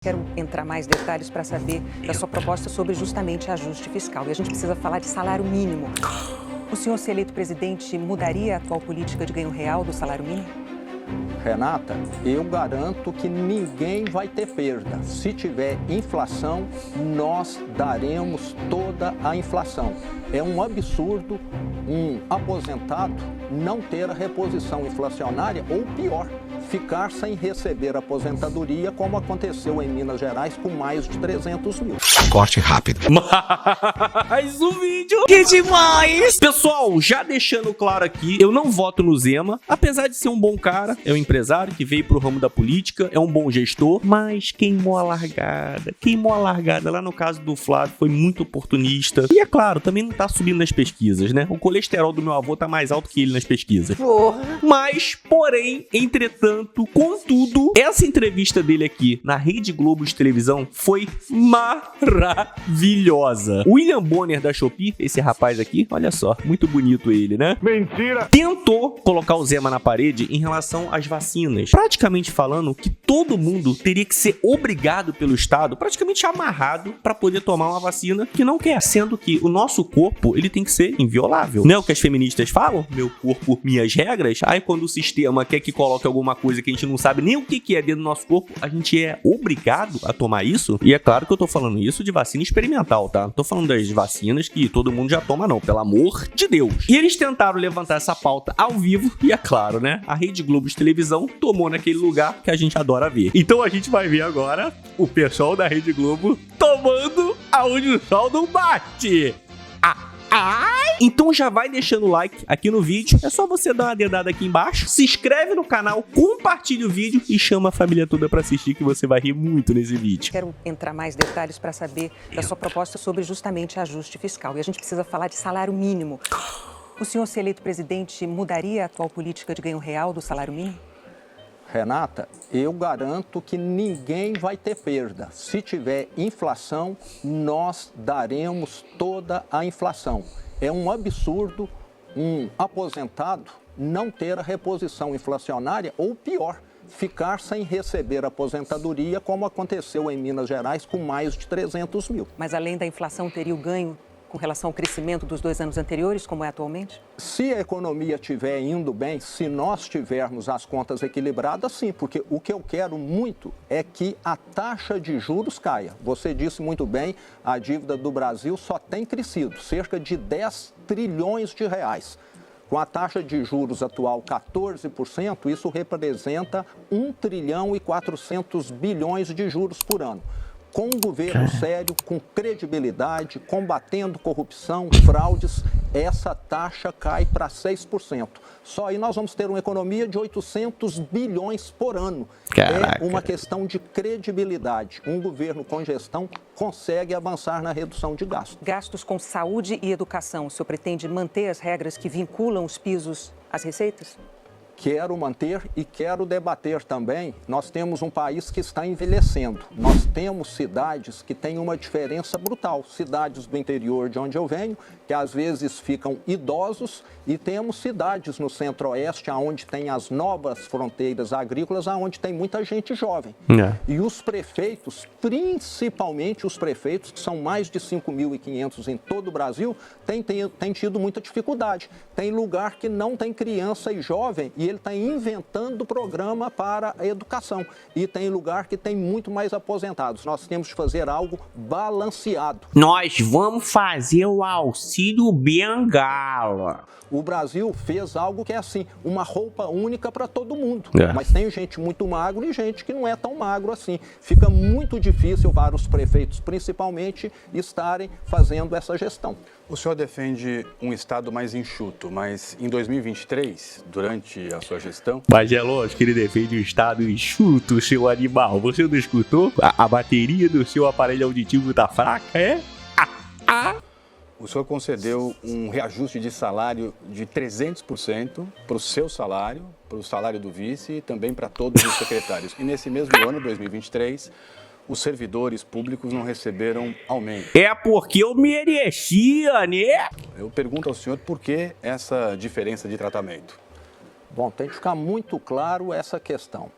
Quero entrar mais detalhes para saber da sua proposta sobre justamente ajuste fiscal. E a gente precisa falar de salário mínimo. O senhor, se eleito presidente, mudaria a atual política de ganho real do salário mínimo? Renata, eu garanto que ninguém vai ter perda. Se tiver inflação, nós daremos toda a inflação. É um absurdo um aposentado não ter a reposição inflacionária ou pior, ficar sem receber aposentadoria, como aconteceu em Minas Gerais com mais de 300 mil. Corte rápido. Mais um vídeo. Que demais! Pessoal, já deixando claro aqui, eu não voto no Zema, apesar de ser um bom cara, é um empresário que veio pro ramo da política, é um bom gestor, mas queimou a largada. Queimou a largada lá no caso do Flávio, foi muito oportunista. E é claro, também não tá subindo nas pesquisas, né? O colesterol do meu avô tá mais alto que ele nas pesquisas. Porra! Mas, porém, entretanto, contudo, essa entrevista dele aqui na Rede Globo de televisão foi maravilhosa. O William Bonner da Shopee, esse rapaz aqui, olha só, muito bonito ele, né? Mentira! Tentou colocar o Zema na parede em relação às vacinas, praticamente falando que todo mundo teria que ser obrigado pelo Estado, praticamente amarrado para poder tomar uma vacina que não quer, sendo que o nosso corpo, ele tem que ser inviolável. Não é o que as feministas falam? Meu corpo, minhas regras. Aí quando o sistema quer que coloque alguma coisa que a gente não sabe nem o que é dentro do nosso corpo, a gente é obrigado a tomar isso. E é claro que eu tô falando isso de vacina experimental, tá? Não tô falando das vacinas que todo mundo já toma, não, pelo amor de Deus. E eles tentaram levantar essa pauta ao vivo e é claro, né? A Rede Globo de televisão tomou naquele lugar que a gente adora ver. Então a gente vai ver agora o pessoal da Rede Globo tomando aonde o sol não bate. Então já vai deixando o like aqui no vídeo, é só você dar uma dedada aqui embaixo, se inscreve no canal, compartilha o vídeo e chama a família toda pra assistir que você vai rir muito nesse vídeo. Quero entrar mais detalhes para saber da sua proposta sobre justamente ajuste fiscal. E a gente precisa falar de salário mínimo. O senhor, se eleito presidente, mudaria a atual política de ganho real do salário mínimo? Renata, eu garanto que ninguém vai ter perda. Se tiver inflação, nós daremos toda a inflação. É um absurdo um aposentado não ter a reposição inflacionária ou pior, ficar sem receber aposentadoria, como aconteceu em Minas Gerais com mais de 300 mil. Mas além da inflação, teria o ganho com relação ao crescimento dos 2 anos anteriores, como é atualmente? Se a economia estiver indo bem, se nós tivermos as contas equilibradas, sim, porque o que eu quero muito é que a taxa de juros caia. Você disse muito bem, a dívida do Brasil só tem crescido, cerca de 10 trilhões de reais. Com a taxa de juros atual 14%, isso representa 1 trilhão e 400 bilhões de juros por ano. Com um governo sério, com credibilidade, combatendo corrupção, fraudes, essa taxa cai para 6%. Só aí nós vamos ter uma economia de 800 bilhões por ano. Caraca. É uma questão de credibilidade. Um governo com gestão consegue avançar na redução de gastos. Gastos com saúde e educação. O senhor pretende manter as regras que vinculam os pisos às receitas? Quero manter e quero debater também. Nós temos um país que está envelhecendo. Nós temos cidades que têm uma diferença brutal. Cidades do interior de onde eu venho, que às vezes ficam idosos, e temos cidades no centro-oeste, onde tem as novas fronteiras agrícolas, onde tem muita gente jovem. E os prefeitos, principalmente os prefeitos, que são mais de 5.500 em todo o Brasil, têm tido muita dificuldade. Tem lugar que não tem criança e jovem, e ele está inventando programa para a educação. E tem lugar que tem muito mais aposentados. Nós temos que fazer algo balanceado. Nós vamos fazer o auxílio Bengala. O Brasil fez algo que é assim, uma roupa única para todo mundo. É. Mas tem gente muito magro e gente que não é tão magro assim. Fica muito difícil para os prefeitos, principalmente, estarem fazendo essa gestão. O senhor defende um Estado mais enxuto, mas em 2023, durante a sua gestão... Mas é lógico que ele defende o estado enxuto, seu animal. Você não escutou? A bateria do seu aparelho auditivo tá fraca, é? O senhor concedeu um reajuste de salário de 300% para o seu salário, para o salário do vice e também para todos os secretários. E nesse mesmo ano, 2023, os servidores públicos não receberam aumento. É porque eu merecia, né? Eu pergunto ao senhor por que essa diferença de tratamento. Bom, tem que ficar muito claro essa questão.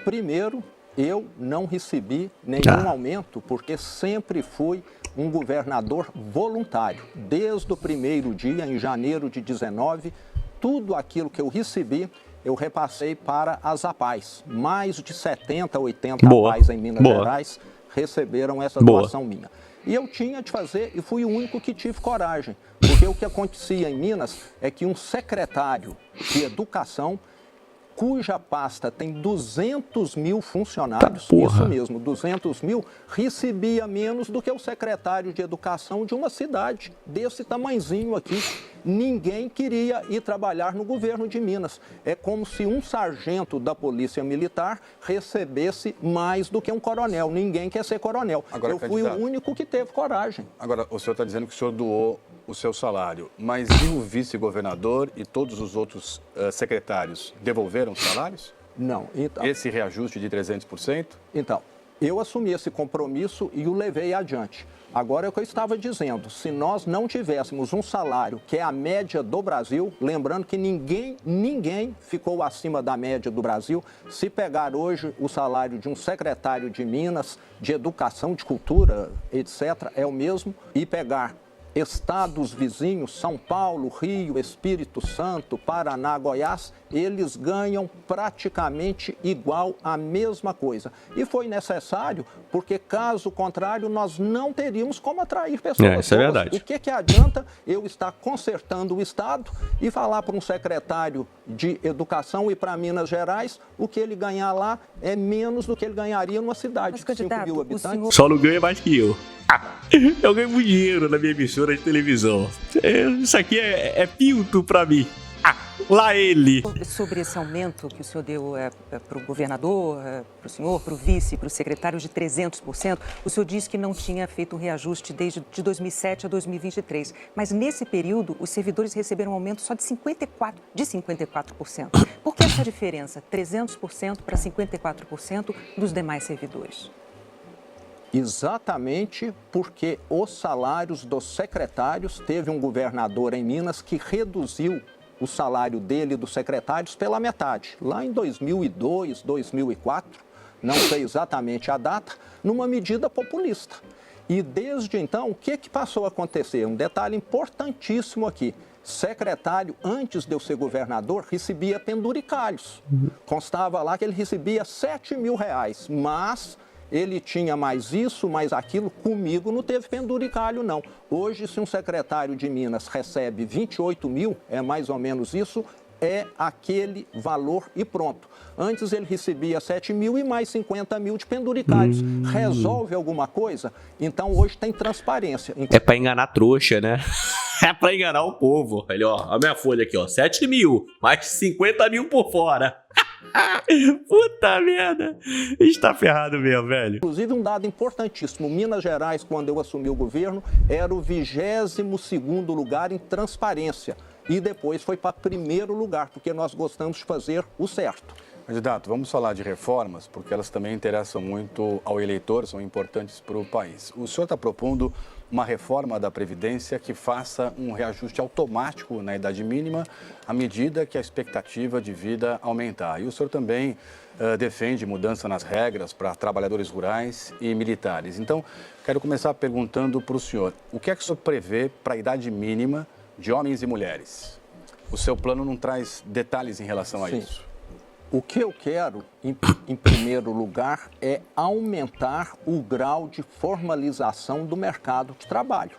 Primeiro, Eu não recebi nenhum aumento porque sempre fui um governador voluntário. Desde o primeiro dia, em janeiro de 19, tudo aquilo que eu recebi, eu repassei para as APAES. Mais de 70, 80 APAES em Minas Gerais receberam essa doação minha. E eu tinha de fazer, e fui o único que tive coragem. Porque o que acontecia em Minas é que um secretário de educação, cuja pasta tem 200 mil funcionários, isso mesmo, 200 mil, recebia menos do que o secretário de educação de uma cidade desse tamanzinho aqui. Ninguém queria ir trabalhar no governo de Minas. É como se um sargento da Polícia Militar recebesse mais do que um coronel. Ninguém quer ser coronel. Agora, eu fui o único que teve coragem. Agora, o senhor está dizendo que o senhor doou o seu salário, mas e o vice-governador e todos os outros secretários devolveram os salários? Não. Então, esse reajuste de 300%? Então, eu assumi esse compromisso e o levei adiante. Agora é o que eu estava dizendo, se nós não tivéssemos um salário que é a média do Brasil, lembrando que ninguém ficou acima da média do Brasil, se pegar hoje o salário de um secretário de Minas, de Educação, de Cultura, etc., é o mesmo, e pegar estados vizinhos, São Paulo, Rio, Espírito Santo, Paraná, Goiás, eles ganham praticamente igual a mesma coisa. E foi necessário, porque caso contrário, nós não teríamos como atrair pessoas. Isso é verdade. O que adianta eu estar consertando o Estado e falar para um secretário de Educação e para Minas Gerais, o que ele ganhar lá é menos do que ele ganharia numa cidade de 5 mil habitantes. Só não ganha mais que eu. Eu ganho muito dinheiro na minha emissora de televisão. Isso aqui é pinto pra mim. Lá ele. Sobre esse aumento que o senhor deu para o governador, para o senhor, para o vice, para o secretário de 300%, o senhor disse que não tinha feito um reajuste desde de 2007 a 2023. Mas nesse período, os servidores receberam um aumento só de 54%. Por que essa diferença? 300% para 54% dos demais servidores? Exatamente porque os salários dos secretários, teve um governador em Minas que reduziu o salário dele e dos secretários pela metade. Lá em 2002, 2004, não sei exatamente a data, numa medida populista. E desde então, o que passou a acontecer? Um detalhe importantíssimo aqui. Secretário, antes de eu ser governador, recebia penduricalhos. Constava lá que ele recebia R$7 mil, mas ele tinha mais isso, mais aquilo. Comigo não teve penduricalho, não. Hoje, se um secretário de Minas recebe 28 mil, é mais ou menos isso, é aquele valor e pronto. Antes ele recebia 7 mil e mais 50 mil de penduricalhos. Resolve alguma coisa? Então hoje tem transparência. É pra enganar trouxa, né? É pra enganar o povo. Olha, ó, a minha folha aqui, ó, 7 mil, mais 50 mil por fora. Puta merda, está ferrado mesmo, velho. Inclusive um dado importantíssimo, Minas Gerais, quando eu assumi o governo, era o 22º lugar em transparência e depois foi para primeiro lugar, porque nós gostamos de fazer o certo. Candidato, vamos falar de reformas, porque elas também interessam muito ao eleitor, são importantes para o país. O senhor está propondo uma reforma da Previdência que faça um reajuste automático na idade mínima à medida que a expectativa de vida aumentar. E o senhor também defende mudança nas regras para trabalhadores rurais e militares. Então, quero começar perguntando para o senhor, o que é que o senhor prevê para a idade mínima de homens e mulheres? O seu plano não traz detalhes em relação a isso. O que eu quero, em primeiro lugar, é aumentar o grau de formalização do mercado de trabalho.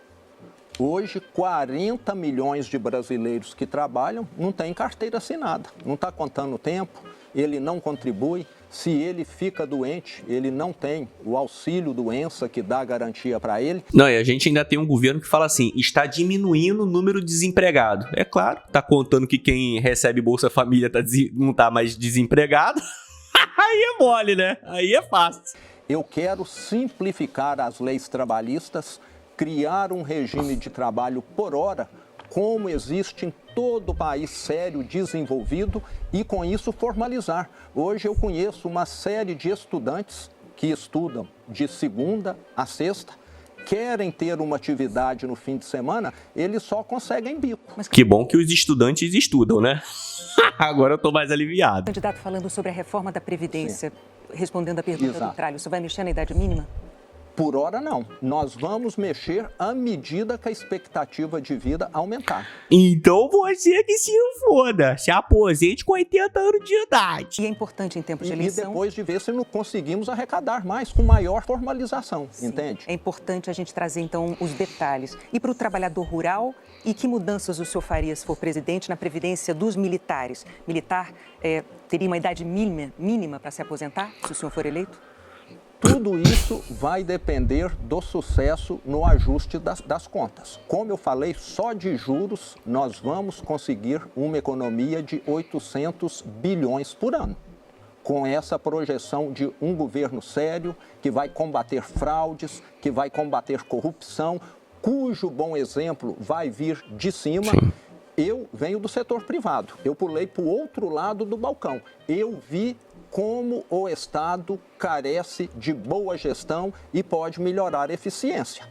Hoje, 40 milhões de brasileiros que trabalham não têm carteira assinada, não está contando o tempo, ele não contribui. Se ele fica doente, ele não tem o auxílio-doença que dá garantia para ele. Não, e a gente ainda tem um governo que fala assim, está diminuindo o número de desempregados. É claro, está contando que quem recebe Bolsa Família não está mais desempregado. Aí é mole, né? Aí é fácil. Eu quero simplificar as leis trabalhistas, criar um regime de trabalho por hora, como existe em todo o país sério, desenvolvido, e com isso formalizar. Hoje eu conheço uma série de estudantes que estudam de segunda a sexta, querem ter uma atividade no fim de semana, eles só conseguem bico. Mas que bom que os estudantes estudam, né? Agora eu tô mais aliviado. Candidato, falando sobre a reforma da Previdência, respondendo a pergunta Exato. do Tralho, você vai mexer na idade mínima? Por hora, não. Nós vamos mexer à medida que a expectativa de vida aumentar. Então você que se foda, se aposente com 80 anos de idade. E é importante em tempos de E eleição... depois de ver se não conseguimos arrecadar mais, com maior formalização, Sim. entende? É importante a gente trazer, então, os detalhes. E para o trabalhador rural, e que mudanças o senhor faria se for presidente na previdência dos militares? Militar teria uma idade mínima para se aposentar, se o senhor for eleito? Tudo isso vai depender do sucesso no ajuste das contas. Como eu falei, só de juros nós vamos conseguir uma economia de 800 bilhões por ano. Com essa projeção de um governo sério, que vai combater fraudes, que vai combater corrupção, cujo bom exemplo vai vir de cima. Sim. Eu venho do setor privado, eu pulei para o outro lado do balcão. Eu vi como o Estado carece de boa gestão e pode melhorar a eficiência.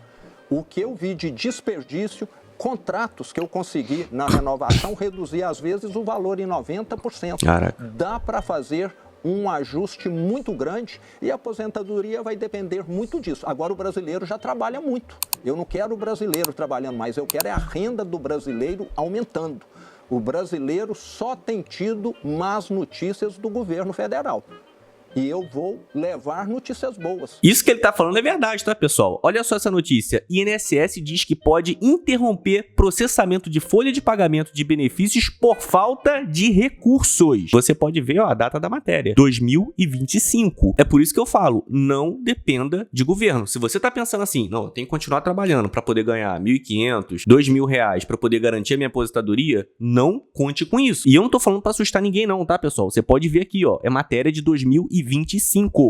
O que eu vi de desperdício, contratos que eu consegui na renovação, reduzir às vezes o valor em 90%. Caraca. Dá para fazer um ajuste muito grande e a aposentadoria vai depender muito disso. Agora o brasileiro já trabalha muito. Eu não quero o brasileiro trabalhando mais, eu quero a renda do brasileiro aumentando. O brasileiro só tem tido más notícias do governo federal. E eu vou levar notícias boas. Isso que ele tá falando é verdade, tá, pessoal? Olha só essa notícia. INSS diz que pode interromper processamento de folha de pagamento de benefícios por falta de recursos. Você pode ver, ó, a data da matéria. 2025. É por isso que eu falo, não dependa de governo. Se você tá pensando assim, não, eu tenho que continuar trabalhando para poder ganhar R$1.500, R$2.000 para poder garantir a minha aposentadoria, não conte com isso. E eu não tô falando para assustar ninguém não, tá, pessoal? Você pode ver aqui, ó, é matéria de 2025.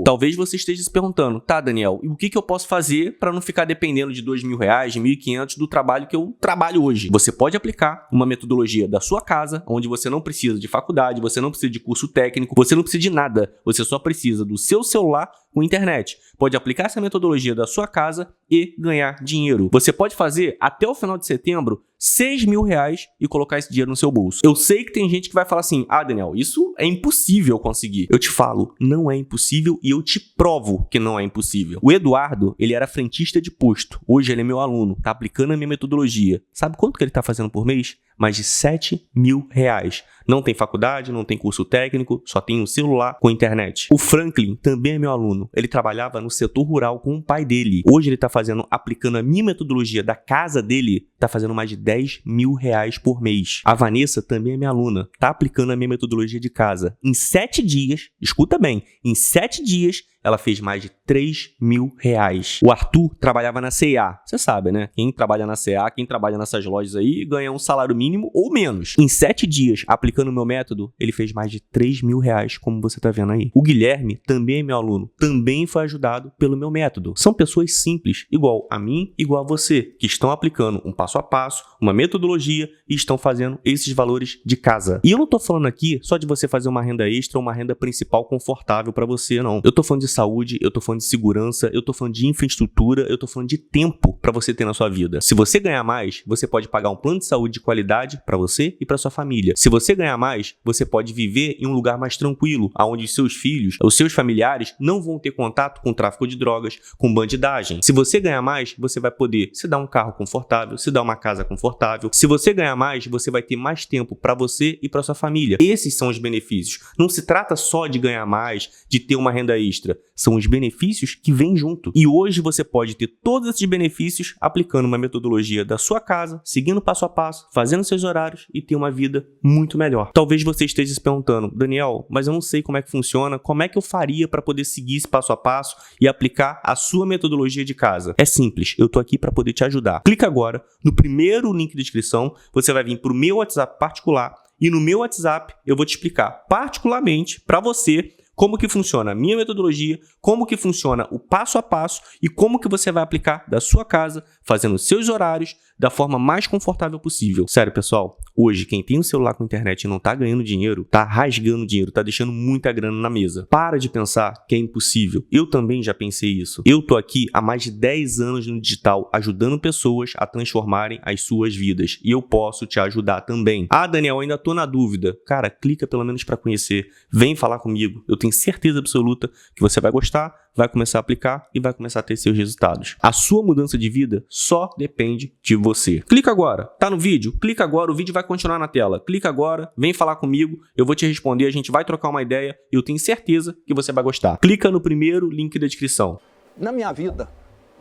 Talvez você esteja se perguntando, tá, Daniel, e o que eu posso fazer para não ficar dependendo de R$2.000, de R$1.500 do trabalho que eu trabalho hoje? Você pode aplicar uma metodologia da sua casa, onde você não precisa de faculdade, você não precisa de curso técnico, você não precisa de nada, você só precisa do seu celular com internet. Pode aplicar essa metodologia da sua casa e ganhar dinheiro. Você pode fazer até o final de setembro R$6.000 e colocar esse dinheiro no seu bolso. Eu sei que tem gente que vai falar assim, ah, Daniel, isso é impossível conseguir. Eu te falo, não é impossível e eu te provo que não é impossível. O Eduardo, ele era frentista de posto. Hoje ele é meu aluno, tá aplicando a minha metodologia. Sabe quanto que ele tá fazendo por mês? Mais de R$7.000. Não tem faculdade, não tem curso técnico, só tem um celular com internet. O Franklin também é meu aluno. Ele trabalhava no setor rural com o pai dele. Hoje ele tá aplicando a minha metodologia da casa dele, tá fazendo mais de R$10.000 por mês. A Vanessa também é minha aluna, tá aplicando a minha metodologia de casa. Em 7 dias, escuta bem, em 7 dias, ela fez mais de R$3.000. O Arthur trabalhava na C&A. Você sabe, né? Quem trabalha na C&A, quem trabalha nessas lojas aí, ganha um salário mínimo ou menos. Em 7 dias, aplicando o meu método, ele fez mais de R$3.000, como você tá vendo aí. O Guilherme também é meu aluno. Também foi ajudado pelo meu método. São pessoas simples, igual a mim, igual a você, que estão aplicando um passo a passo, uma metodologia e estão fazendo esses valores de casa. E eu não tô falando aqui só de você fazer uma renda extra ou uma renda principal confortável para você, não. Eu tô falando de saúde, eu tô falando de segurança, eu tô falando de infraestrutura, eu tô falando de tempo para você ter na sua vida. Se você ganhar mais, você pode pagar um plano de saúde de qualidade para você e para sua família. Se você ganhar mais, você pode viver em um lugar mais tranquilo, onde os seus filhos, os seus familiares não vão ter contato com tráfico de drogas, com bandidagem. Se você ganhar mais, você vai poder se dar um carro confortável, se dar uma casa confortável. Se você ganhar mais, você vai ter mais tempo para você e para sua família. Esses são os benefícios. Não se trata só de ganhar mais, de ter uma renda extra. São os benefícios que vêm junto. E hoje você pode ter todos esses benefícios aplicando uma metodologia da sua casa, seguindo passo a passo, fazendo seus horários e ter uma vida muito melhor. Talvez você esteja se perguntando, Daniel, mas eu não sei como é que funciona, como é que eu faria para poder seguir esse passo a passo e aplicar a sua metodologia de casa? É simples, eu tô aqui para poder te ajudar. Clica agora no primeiro link de descrição, você vai vir para o meu WhatsApp particular e no meu WhatsApp eu vou te explicar particularmente para você como que funciona a minha metodologia, como que funciona o passo a passo e como que você vai aplicar da sua casa, fazendo seus horários, da forma mais confortável possível. Sério, pessoal, hoje quem tem um celular com internet e não tá ganhando dinheiro, tá rasgando dinheiro, tá deixando muita grana na mesa. Para de pensar que é impossível. Eu também já pensei isso. Eu tô aqui há mais de 10 anos no digital, ajudando pessoas a transformarem as suas vidas. E eu posso te ajudar também. Ah, Daniel, ainda tô na dúvida. Cara, clica pelo menos para conhecer. Vem falar comigo. Eu tenho certeza absoluta que você vai gostar, vai começar a aplicar e vai começar a ter seus resultados. A sua mudança de vida só depende de você. Clica agora. Tá no vídeo? Clica agora, o vídeo vai continuar na tela. Clica agora, vem falar comigo, eu vou te responder, a gente vai trocar uma ideia e eu tenho certeza que você vai gostar. Clica no primeiro link da descrição. Na minha vida,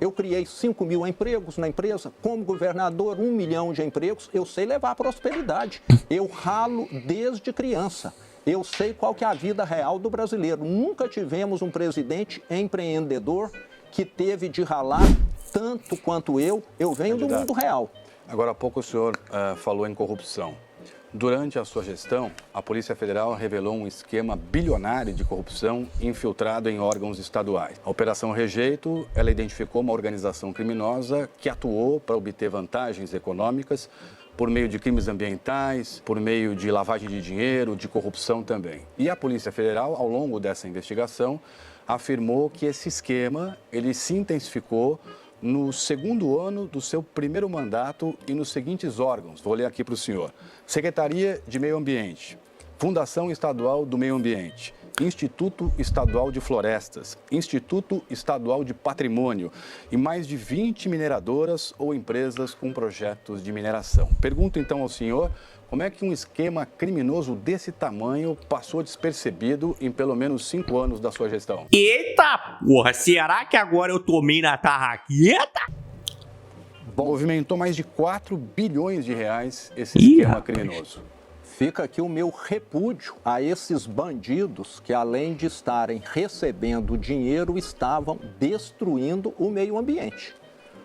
eu criei 5 mil empregos na empresa. Como governador, 1 milhão de empregos. Eu sei levar prosperidade. Eu ralo desde criança. Eu sei qual que é a vida real do brasileiro. Nunca tivemos um presidente empreendedor que teve de ralar tanto quanto eu. Eu venho do mundo real. Agora há pouco o senhor falou em corrupção. Durante a sua gestão, a Polícia Federal revelou um esquema bilionário de corrupção infiltrado em órgãos estaduais. A Operação Rejeito, ela identificou uma organização criminosa que atuou para obter vantagens econômicas por meio de crimes ambientais, por meio de lavagem de dinheiro, de corrupção também. E a Polícia Federal, ao longo dessa investigação, afirmou que esse esquema ele se intensificou no segundo ano do seu primeiro mandato e nos seguintes órgãos. Vou ler aqui para o senhor. Secretaria de Meio Ambiente, Fundação Estadual do Meio Ambiente, Instituto Estadual de Florestas, Instituto Estadual de Patrimônio e mais de 20 mineradoras ou empresas com projetos de mineração. Pergunto então ao senhor, como é que um esquema criminoso desse tamanho passou despercebido em pelo menos 5 anos da sua gestão? Eita porra, será que agora eu tomei na tarraqueta? Movimentou mais de 4 bilhões de reais esse esquema criminoso. Fica aqui o meu repúdio a esses bandidos que, além de estarem recebendo dinheiro, estavam destruindo o meio ambiente.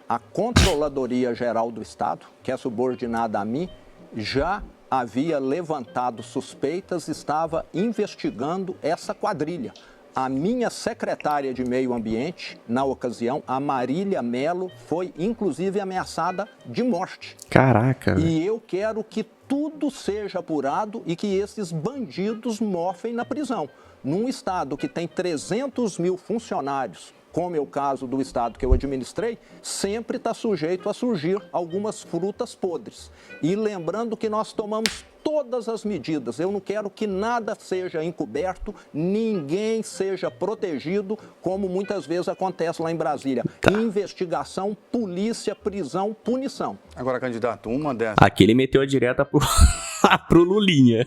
A Controladoria Geral do Estado, que é subordinada a mim, já havia levantado suspeitas, estava investigando essa quadrilha. A minha secretária de Meio Ambiente, na ocasião, a Marília Melo, foi inclusive ameaçada de morte. Caraca. E eu quero que tudo seja apurado e que esses bandidos morfem na prisão. Num estado que tem 300 mil funcionários, como é o caso do estado que eu administrei, sempre está sujeito a surgir algumas frutas podres. E lembrando que nós tomamos todas as medidas. Eu não quero que nada seja encoberto, ninguém seja protegido, como muitas vezes acontece lá em Brasília. Investigação, polícia, prisão, punição. Agora, candidato, uma dessas... Aqui ele meteu a direta pro Lulinha.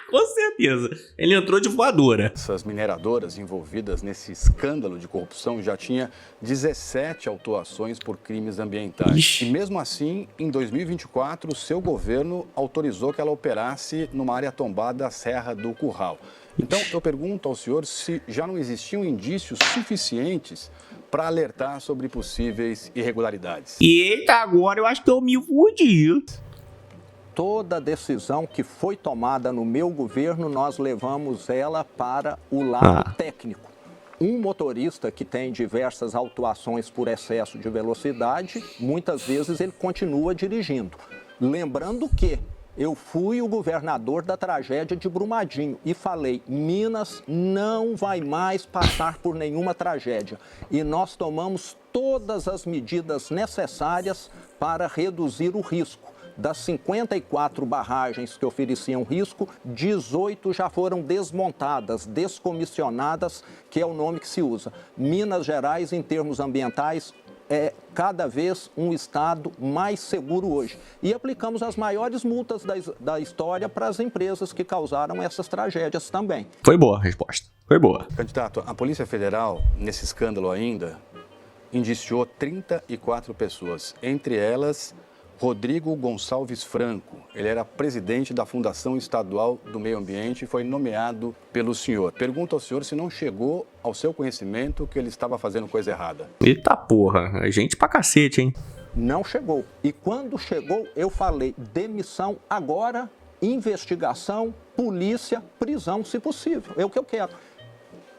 Com certeza. Ele entrou de voadora. Essas mineradoras envolvidas nesse escândalo de corrupção já tinha 17 autuações por crimes ambientais. Ixi. E mesmo assim, em 2024, o seu governo autorizou que ela operasse numa área tombada, a Serra do Curral. Então, eu pergunto ao senhor se já não existiam indícios suficientes para alertar sobre possíveis irregularidades. Eita, agora eu acho que eu me fudi. Toda decisão que foi tomada no meu governo, nós levamos ela para o lado técnico. Um motorista que tem diversas autuações por excesso de velocidade, muitas vezes ele continua dirigindo. Lembrando que eu fui o governador da tragédia de Brumadinho e falei, Minas não vai mais passar por nenhuma tragédia. E nós tomamos todas as medidas necessárias para reduzir o risco. Das 54 barragens que ofereciam risco, 18 já foram desmontadas, descomissionadas, que é o nome que se usa. Minas Gerais, em termos ambientais, é cada vez um estado mais seguro hoje. E aplicamos as maiores multas da história para as empresas que causaram essas tragédias também. Foi boa a resposta. Foi boa. Candidato, a Polícia Federal, nesse escândalo ainda, indiciou 34 pessoas, entre elas Rodrigo Gonçalves Franco. Ele era presidente da Fundação Estadual do Meio Ambiente e foi nomeado pelo senhor. Pergunto ao senhor se não chegou ao seu conhecimento que ele estava fazendo coisa errada. Eita porra, é gente pra cacete, hein? Não chegou. E quando chegou, eu falei, demissão agora, investigação, polícia, prisão, se possível. É o que eu quero.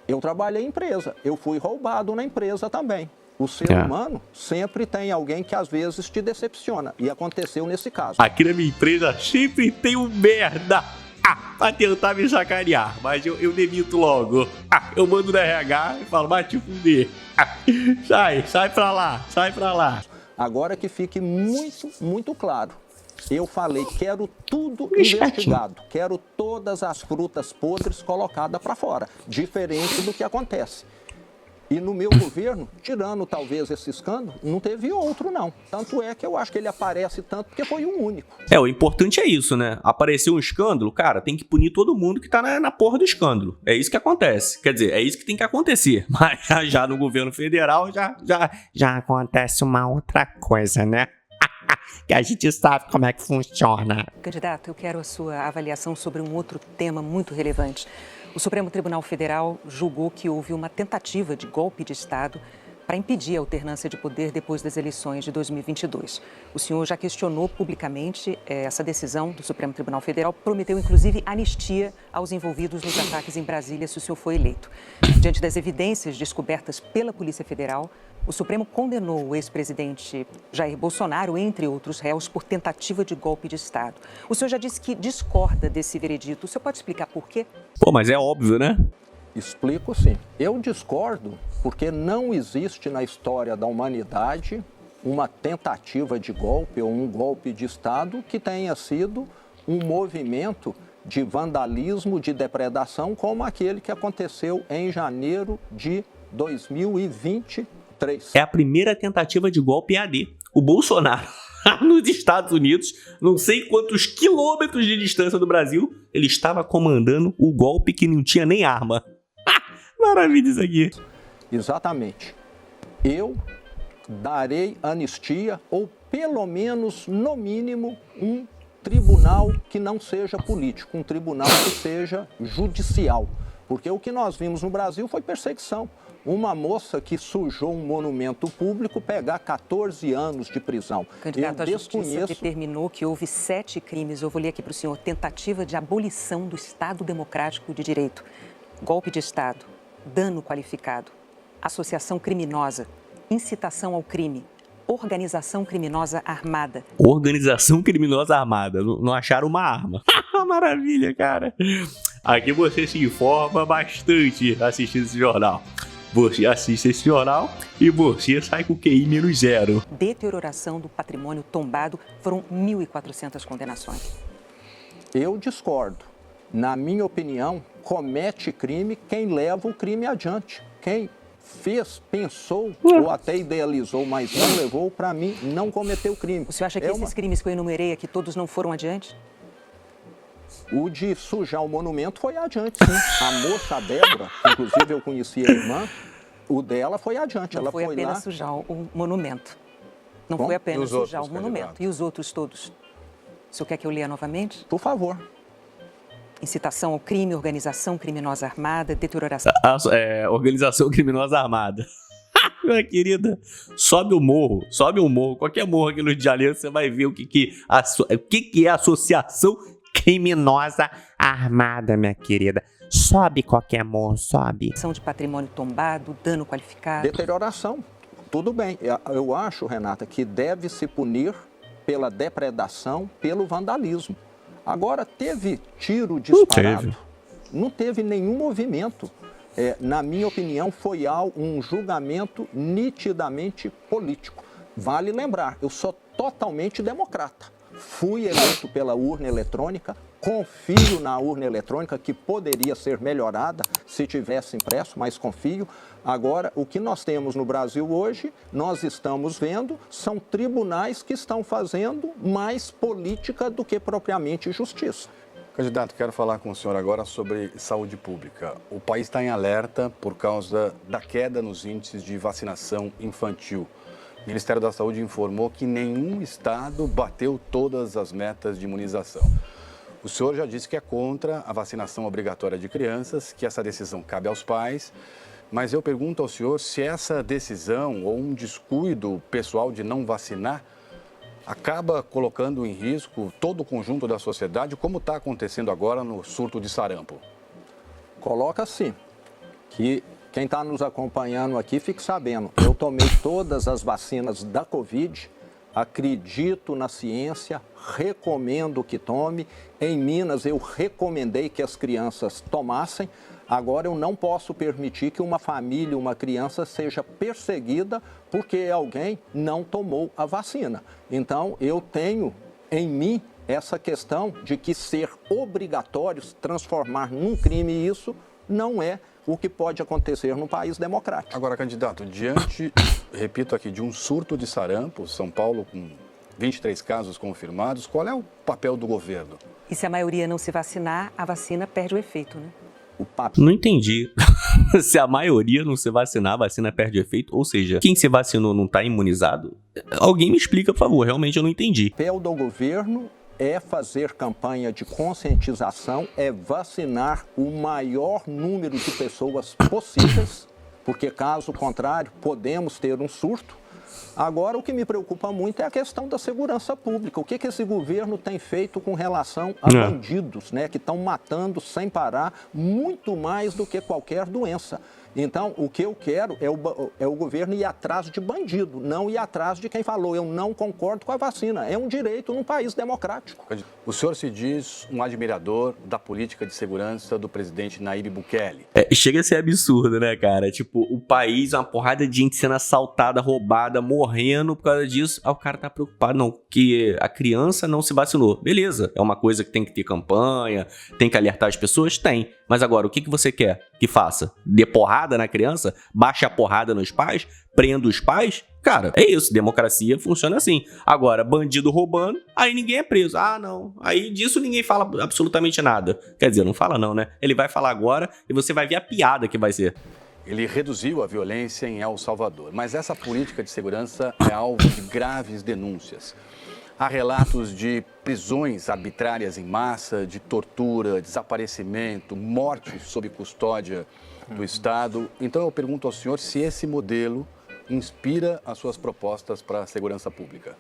Eu trabalhei em empresa, eu fui roubado na empresa também. O ser humano sempre tem alguém que às vezes te decepciona. E aconteceu nesse caso. Aqui na minha empresa sempre tem um merda pra tentar me sacanear, mas eu demito logo. Eu mando no RH e falo, vai te fuder. Sai pra lá. Agora que fique muito, muito claro. Eu falei, quero tudo investigado. Quero todas as frutas podres colocadas para fora. Diferente do que acontece. E no meu governo, tirando talvez esse escândalo, não teve outro não. Tanto é que eu acho que ele aparece tanto porque foi o único. O importante é isso, né? Apareceu um escândalo, cara, tem que punir todo mundo que tá na porra do escândalo. É isso que acontece. Quer dizer, é isso que tem que acontecer. Mas já no governo federal, já acontece uma outra coisa, né? Que a gente sabe como é que funciona. Candidato, eu quero a sua avaliação sobre um outro tema muito relevante. O Supremo Tribunal Federal julgou que houve uma tentativa de golpe de Estado para impedir a alternância de poder depois das eleições de 2022. O senhor já questionou publicamente essa decisão do Supremo Tribunal Federal, prometeu inclusive anistia aos envolvidos nos ataques em Brasília se o senhor for eleito. Diante das evidências descobertas pela Polícia Federal, o Supremo condenou o ex-presidente Jair Bolsonaro, entre outros réus, por tentativa de golpe de Estado. O senhor já disse que discorda desse veredito. O senhor pode explicar por quê? Pô, mas é óbvio, né? Explico sim. Eu discordo porque não existe na história da humanidade uma tentativa de golpe ou um golpe de Estado que tenha sido um movimento de vandalismo, de depredação, como aquele que aconteceu em janeiro de 2023. É a primeira tentativa de golpe EAD. O Bolsonaro, nos Estados Unidos, não sei quantos quilômetros de distância do Brasil, ele estava comandando o golpe que não tinha nem arma. Maravilha isso aqui. Exatamente. Eu darei anistia ou pelo menos, no mínimo, um tribunal que não seja político, um tribunal que seja judicial. Porque o que nós vimos no Brasil foi perseguição. Uma moça que sujou um monumento público pegar 14 anos de prisão. Candidato, a Justiça determinou que houve 7 crimes, eu vou ler aqui para o senhor, tentativa de abolição do Estado Democrático de Direito, golpe de Estado, dano qualificado, associação criminosa, incitação ao crime, organização criminosa armada. Organização criminosa armada, não acharam uma arma. Maravilha, cara. Aqui você se informa bastante assistindo esse jornal. Você assiste esse jornal e você sai com QI -0. Deterioração do patrimônio tombado, foram 1.400 condenações. Eu discordo. Na minha opinião, comete crime quem leva o crime adiante. Quem fez, pensou ou até idealizou, mas não levou, para mim, não cometeu crime. O senhor acha que esses crimes que eu enumerei aqui todos não foram adiante? O de sujar o monumento foi adiante, sim. A moça Débora, inclusive eu conheci a irmã, o dela foi adiante. Não ela foi apenas lá... sujar o monumento. Não Bom, foi apenas sujar o outros, monumento. candidato? E os outros todos? O senhor quer que eu leia novamente? Por favor. Incitação ao crime, organização criminosa armada, deterioração... Organização criminosa armada. Minha querida, sobe o morro, qualquer morro aqui no Rio de Janeiro, você vai ver o que é associação criminosa armada, minha querida. Sobe qualquer morro, sobe. De patrimônio tombado, dano qualificado. Deterioração, tudo bem. Eu acho, Renata, que deve se punir pela depredação, pelo vandalismo. Agora, teve tiro disparado? Não teve nenhum movimento. Na minha opinião, foi um julgamento nitidamente político. Vale lembrar, eu sou totalmente democrata. Fui eleito pela urna eletrônica, confio na urna eletrônica, que poderia ser melhorada se tivesse impresso, mas confio. Agora, o que nós temos no Brasil hoje, nós estamos vendo, são tribunais que estão fazendo mais política do que propriamente justiça. Candidato, quero falar com o senhor agora sobre saúde pública. O país está em alerta por causa da queda nos índices de vacinação infantil. O Ministério da Saúde informou que nenhum estado bateu todas as metas de imunização. O senhor já disse que é contra a vacinação obrigatória de crianças, que essa decisão cabe aos pais, mas eu pergunto ao senhor se essa decisão ou um descuido pessoal de não vacinar acaba colocando em risco todo o conjunto da sociedade, como está acontecendo agora no surto de sarampo. Coloca assim, que quem está nos acompanhando aqui, fique sabendo, eu tomei todas as vacinas da Covid, acredito na ciência, recomendo que tome. Em Minas, eu recomendei que as crianças tomassem. Agora, eu não posso permitir que uma família, uma criança, seja perseguida porque alguém não tomou a vacina. Então, eu tenho em mim essa questão de que ser obrigatório, transformar num crime isso, não é o que pode acontecer num país democrático. Agora, candidato, diante, repito aqui, de um surto de sarampo, São Paulo com 23 casos confirmados, qual é o papel do governo? E se a maioria não se vacinar, a vacina perde o efeito, né? Não entendi. Se a maioria não se vacinar, a vacina perde o efeito? Ou seja, quem se vacinou não está imunizado? Alguém me explica, por favor. Realmente eu não entendi. O papel do governo é fazer campanha de conscientização, é vacinar o maior número de pessoas possíveis, porque caso contrário, podemos ter um surto. Agora, o que me preocupa muito é a questão da segurança pública. O que esse governo tem feito com relação a bandidos, né, que estão matando sem parar, muito mais do que qualquer doença. Então, o que eu quero é o governo ir atrás de bandido, não ir atrás de quem falou, eu não concordo com a vacina. É um direito num país democrático. O senhor se diz um admirador da política de segurança do presidente Nayib Bukele. Chega a ser absurdo, né, cara? Tipo, o país, uma porrada de gente sendo assaltada, roubada, morrendo por causa disso. Aí o cara tá preocupado, não, que a criança não se vacinou. Beleza, é uma coisa que tem que ter campanha, tem que alertar as pessoas? Tem. Mas agora, o que você quer que faça? Dê porrada na criança? Baixe a porrada nos pais? Prenda os pais? Cara, é isso. Democracia funciona assim. Agora, bandido roubando, aí ninguém é preso. Ah, não. Aí disso ninguém fala absolutamente nada. Quer dizer, não fala não, né? Ele vai falar agora e você vai ver a piada que vai ser. Ele reduziu a violência em El Salvador, mas essa política de segurança é alvo de graves denúncias. Há relatos de prisões arbitrárias em massa, de tortura, desaparecimento, morte sob custódia do Estado. Então eu pergunto ao senhor se esse modelo inspira as suas propostas para a segurança pública.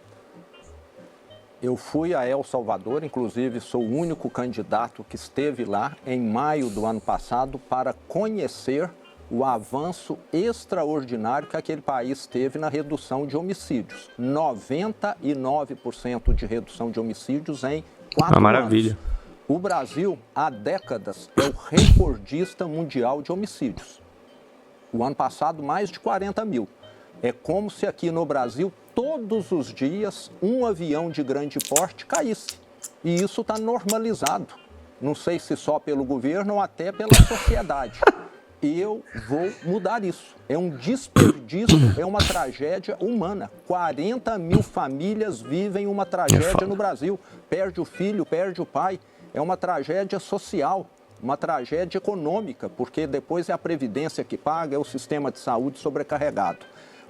Eu fui a El Salvador, inclusive sou o único candidato que esteve lá em maio do ano passado para conhecer o avanço extraordinário que aquele país teve na redução de homicídios. 99% de redução de homicídios em 4 maravilha. anos. O Brasil, há décadas, é o recordista mundial de homicídios. O ano passado, mais de 40 mil. É como se aqui no Brasil, todos os dias, um avião de grande porte caísse. E isso está normalizado. Não sei se só pelo governo ou até pela sociedade. Eu vou mudar isso. É um desperdício, é uma tragédia humana. 40 mil famílias vivem uma tragédia no Brasil. Perde o filho, perde o pai. É uma tragédia social, uma tragédia econômica, porque depois é a Previdência que paga, é o sistema de saúde sobrecarregado.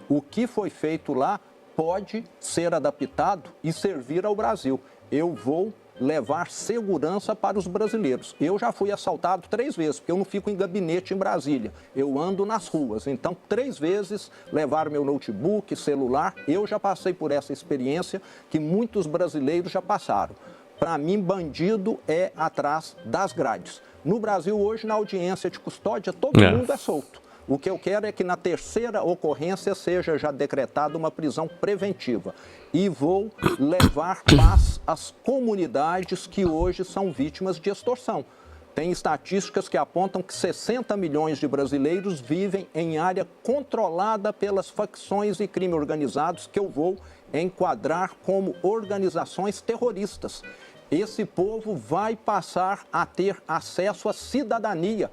O que foi feito lá pode ser adaptado e servir ao Brasil. Eu vou levar segurança para os brasileiros. Eu já fui assaltado 3 vezes, porque eu não fico em gabinete em Brasília. Eu ando nas ruas. Então, 3 vezes levar meu notebook, celular. Eu já passei por essa experiência que muitos brasileiros já passaram. Para mim, bandido é atrás das grades. No Brasil, hoje, na audiência de custódia, todo mundo é solto. O que eu quero é que na 3ª ocorrência seja já decretada uma prisão preventiva. E vou levar paz às comunidades que hoje são vítimas de extorsão. Tem estatísticas que apontam que 60 milhões de brasileiros vivem em área controlada pelas facções e crime organizados que eu vou enquadrar como organizações terroristas. Esse povo vai passar a ter acesso à cidadania.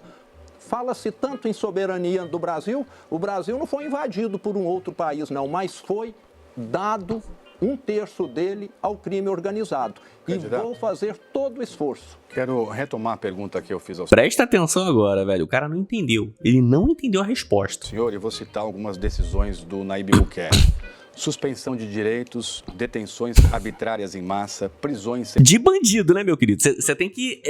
Fala-se tanto em soberania do Brasil, o Brasil não foi invadido por um outro país, não, mas foi dado 1/3 dele ao crime organizado. Candidato, e vou fazer todo o esforço. Quero retomar a pergunta que eu fiz ao senhor. Presta atenção agora, velho. O cara não entendeu. Ele não entendeu a resposta. Senhor, e vou citar algumas decisões do Nayib Bukele. Suspensão de direitos, detenções arbitrárias em massa, prisões... De bandido, né, meu querido? Você tem que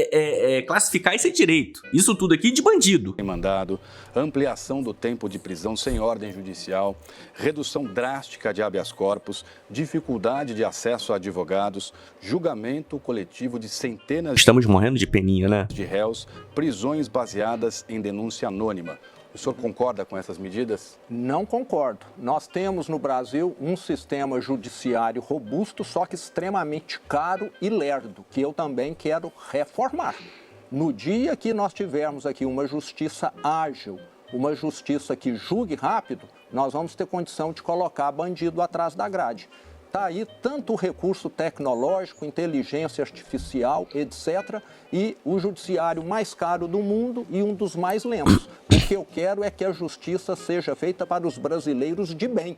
classificar esse direito. Isso tudo aqui de bandido. Sem mandado, ampliação do tempo de prisão sem ordem judicial, redução drástica de habeas corpus, dificuldade de acesso a advogados, julgamento coletivo de centenas Estamos morrendo de peninha, né? de réus, prisões baseadas em denúncia anônima. O senhor concorda com essas medidas? Não concordo. Nós temos no Brasil um sistema judiciário robusto, só que extremamente caro e lerdo, que eu também quero reformar. No dia que nós tivermos aqui uma justiça ágil, uma justiça que julgue rápido, nós vamos ter condição de colocar bandido atrás da grade. Está aí tanto o recurso tecnológico, inteligência artificial, etc., e o judiciário mais caro do mundo e um dos mais lentos. O que eu quero é que a justiça seja feita para os brasileiros de bem.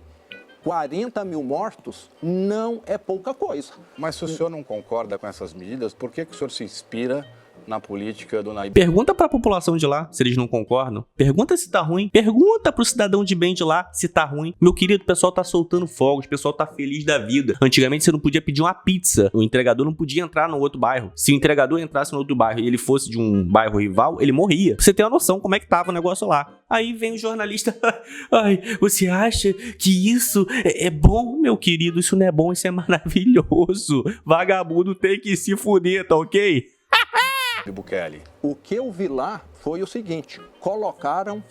40 mil mortos não é pouca coisa. Mas se o senhor não concorda com essas medidas, por que o senhor se inspira na política do Nayib? Pergunta pra população de lá se eles não concordam. Pergunta se tá ruim. Pergunta pro cidadão de bem de lá se tá ruim. Meu querido, o pessoal tá soltando fogos, o pessoal tá feliz da vida. Antigamente você não podia pedir uma pizza. O entregador não podia entrar no outro bairro. Se o entregador entrasse no outro bairro e ele fosse de um bairro rival, ele morria. Pra você ter uma noção como é que tava o negócio lá. Aí vem o jornalista. Ai, você acha que isso é bom, meu querido? Isso não é bom, isso é maravilhoso. Vagabundo tem que se fuder, tá ok? Bukele. O que eu vi lá foi o seguinte: colocaram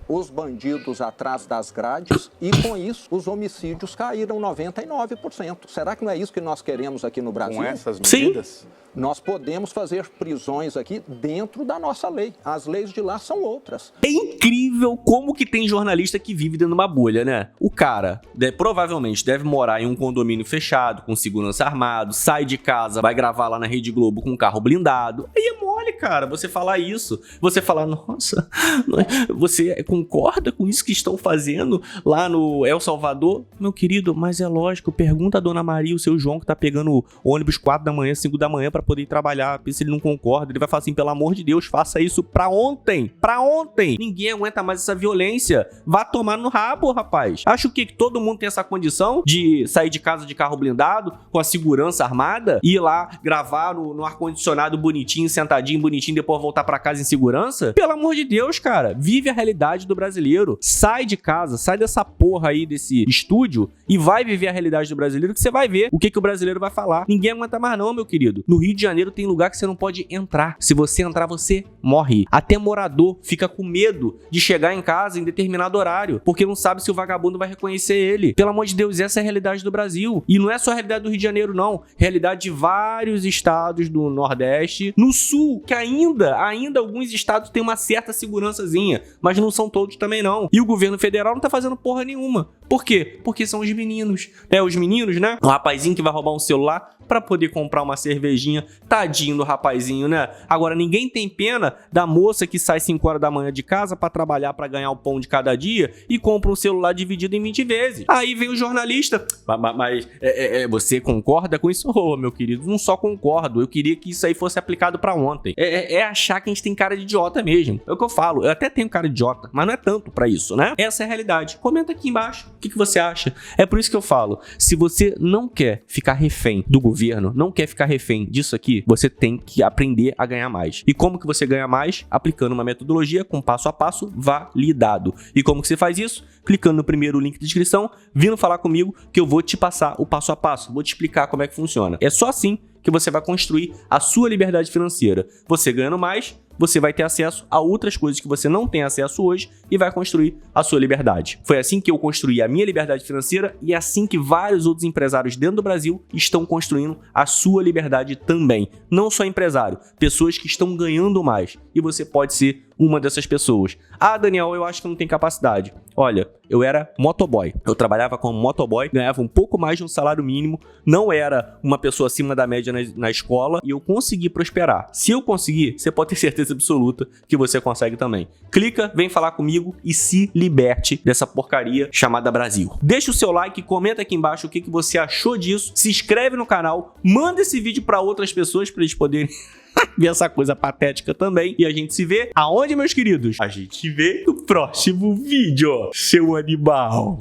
os bandidos atrás das grades e, com isso, os homicídios caíram 99%. Será que não é isso que nós queremos aqui no Brasil? Com essas medidas? Sim. Nós podemos fazer prisões aqui dentro da nossa lei. As leis de lá são outras. É incrível como que tem jornalista que vive dentro de uma bolha, né? O cara provavelmente deve morar em um condomínio fechado, com segurança armado, sai de casa, vai gravar lá na Rede Globo com um carro blindado. Aí é mole, cara, você falar isso. Você falar, nossa, você concorda com isso que estão fazendo lá no El Salvador? Meu querido, mas é lógico, pergunta a Dona Maria, o seu João, que tá pegando ônibus 4 da manhã, 5 da manhã pra poder ir trabalhar. Se ele não concorda, ele vai falar assim, pelo amor de Deus, faça isso pra ontem. Pra ontem. Ninguém aguenta mais essa violência. Vá tomar no rabo, rapaz. Acho que todo mundo tem essa condição de sair de casa de carro blindado, com a segurança armada, ir lá gravar no ar-condicionado bonitinho, sentadinho, bonitinho, depois voltar pra casa em segurança? Pelo amor de Deus, cara. Vive a realidade do brasileiro. Sai de casa, sai dessa porra aí, desse estúdio, e vai viver a realidade do brasileiro, que você vai ver o que o brasileiro vai falar. Ninguém aguenta mais não, meu querido. No Rio de Janeiro tem lugar que você não pode entrar. Se você entrar, você morre. Até morador fica com medo de chegar em casa em determinado horário, porque não sabe se o vagabundo vai reconhecer ele. Pelo amor de Deus, essa é a realidade do Brasil. E não é só a realidade do Rio de Janeiro, não. Realidade de vários estados do Nordeste. No Sul, que ainda alguns estados têm uma certa segurançazinha, mas não são todos também, não. E o governo federal não tá fazendo porra nenhuma. Por quê? Porque são os meninos. Os meninos, né? O rapazinho que vai roubar um celular pra poder comprar uma cervejinha. Tadinho do rapazinho, né? Agora, ninguém tem pena da moça que sai 5 horas da manhã de casa pra trabalhar, pra ganhar o pão de cada dia e compra um celular dividido em 20 vezes. Aí vem o jornalista. Mas você concorda com isso? Ô, meu querido, não só concordo. Eu queria que isso aí fosse aplicado pra ontem. É achar que a gente tem cara de idiota mesmo. É o que eu falo. Eu até tenho cara de idiota, mas não é tanto pra isso, né? Essa é a realidade. Comenta aqui embaixo o que você acha. É por isso que eu falo. Se você não quer ficar refém do governo, não quer ficar refém disso aqui, você tem que aprender a ganhar mais. E como que você ganha mais? Aplicando uma metodologia com passo a passo validado. E como que você faz isso? Clicando no primeiro link da descrição, vindo falar comigo que eu vou te passar o passo a passo, vou te explicar como é que funciona. É só assim que você vai construir a sua liberdade financeira. Você ganhando mais, você vai ter acesso a outras coisas que você não tem acesso hoje e vai construir a sua liberdade. Foi assim que eu construí a minha liberdade financeira e é assim que vários outros empresários dentro do Brasil estão construindo a sua liberdade também. Não só empresário, pessoas que estão ganhando mais. E você pode ser uma dessas pessoas. Ah, Daniel, eu acho que não tem capacidade. Olha, eu era motoboy. Eu trabalhava como motoboy, ganhava um pouco mais de um salário mínimo, não era uma pessoa acima da média na escola e eu consegui prosperar. Se eu conseguir, você pode ter certeza absoluta que você consegue também. Clica, vem falar comigo e se liberte dessa porcaria chamada Brasil. Deixa o seu like, comenta aqui embaixo o que você achou disso, se inscreve no canal, manda esse vídeo para outras pessoas para eles poderem ver essa coisa patética também. E a gente se vê aonde, meus queridos? A gente se vê no próximo vídeo, seu animal.